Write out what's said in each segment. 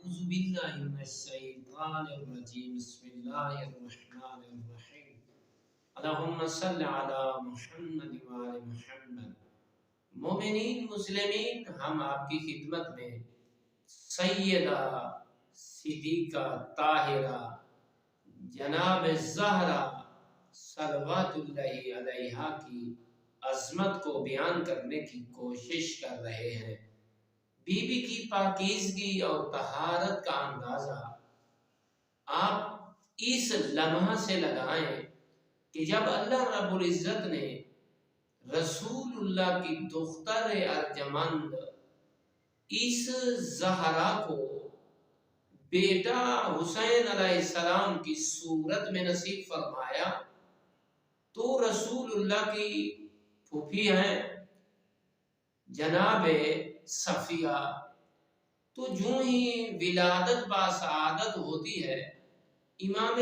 أعوذ بالله من الشيطان الرجيم بسم الله الرحمن الرحيم اللهم صل على محمد وعلى محمد مومنین مسلمین، ہم آپ کی خدمت میں سیدہ صدیقہ طاہرہ جناب زہرا صلوات اللہ علیہا کی عظمت کو بیان کرنے کی کوشش کر رہے ہیں۔ بی بی کی پاکیزگی اور طہارت کا اندازہ آپ اس لمحہ سے لگائیں کہ جب اللہ رب العزت نے رسول اللہ کی دختر ارجمند اس زہرا کو بیٹا حسین علیہ السلام کی صورت میں نصیب فرمایا تو رسول اللہ کی پھوپھی ہیں جناب صفیہ، تو جو ہی ولادت باسعادت ہوتی ہے امام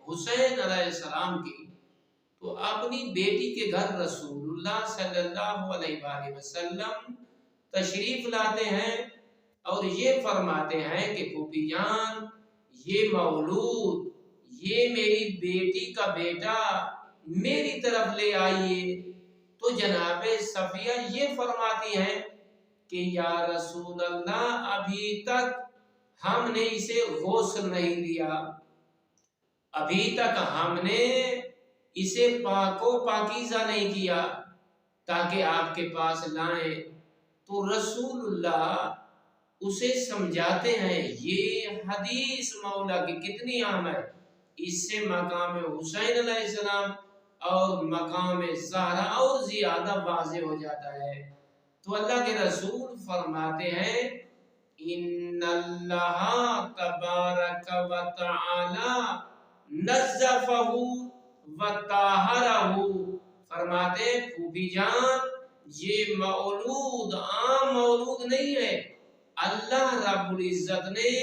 حسین علیہ السلام کی، تو اپنی بیٹی کے گھر رسول اللہ صلی اللہ علیہ وآلہ وسلم تشریف لاتے ہیں اور یہ فرماتے ہیں کہ پھوپھی جان، یہ مولود، یہ میری بیٹی کا بیٹا میری طرف لے آئیے۔ تو جناب صفیہ یہ فرماتی ہیں کہ یا رسول اللہ، ابھی تک ہم نے اسے غسل نہیں دیا، ابھی تک ہم نے اسے پاک و پاکیزہ نہیں کیا تاکہ آپ کے پاس لائیں۔ تو رسول اللہ اسے سمجھاتے ہیں یہ حدیث مولا کی کتنی اہم ہے، اس سے مقام حسین علیہ السلام اور مقام زہرا اور زیادہ واضح ہو جاتا ہے۔ تو اللہ کے رسول فرماتے ہیں ان اللہ تبارک و تعالی نظفہ و طہرہ، فرماتے پھوپھی جان یہ مولود عام مولود نہیں ہے، اللہ رب العزت نے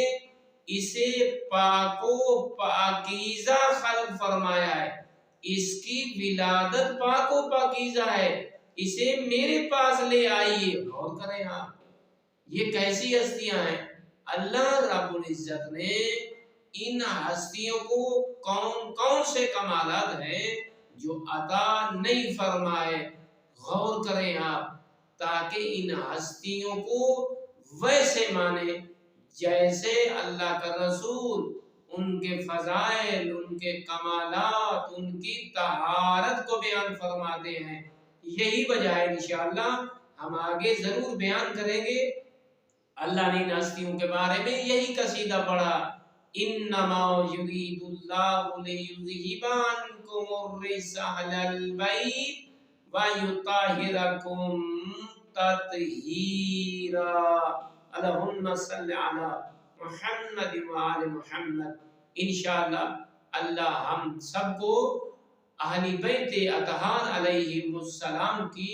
اسے پاک و پاکیزہ خلق فرمایا ہے، اس کی ولادت پاک و پاکیزہ ہے، اسے میرے پاس لے آئیے۔ غور کریں آپ، یہ کیسی ہستیاں ہیں؟ اللہ رب العزت نے ان ہستیوں کو کون کون سے کمالات ہیں جو عطا نہیں فرمائے۔ غور کریں آپ تاکہ ان ہستیوں کو ویسے مانے جیسے اللہ کا رسول ان کے فضائل، ان کے کمالات، ان کی طہارت کو بیان فرماتے ہیں۔ یہی وجہ ہے انشاءاللہ ہم آگے ضرور بیان کریں گے۔ اللہ نے ان ہستیوں کے بارے میں یہی قصیدہ پڑھا انما یرید اللہ لیذھب عنکم الرجس اہل البیت ویطہرکم تطہیرا۔ اللہم صل علی محمد وآل محمد۔ انشاءاللہ اللہ ہم سب کو اہل بیت اطہار علیہم السلام کی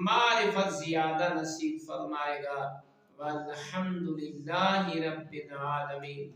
معرفت زیادہ نصیب فرمائے گا۔ والحمدللہ رب العالمین۔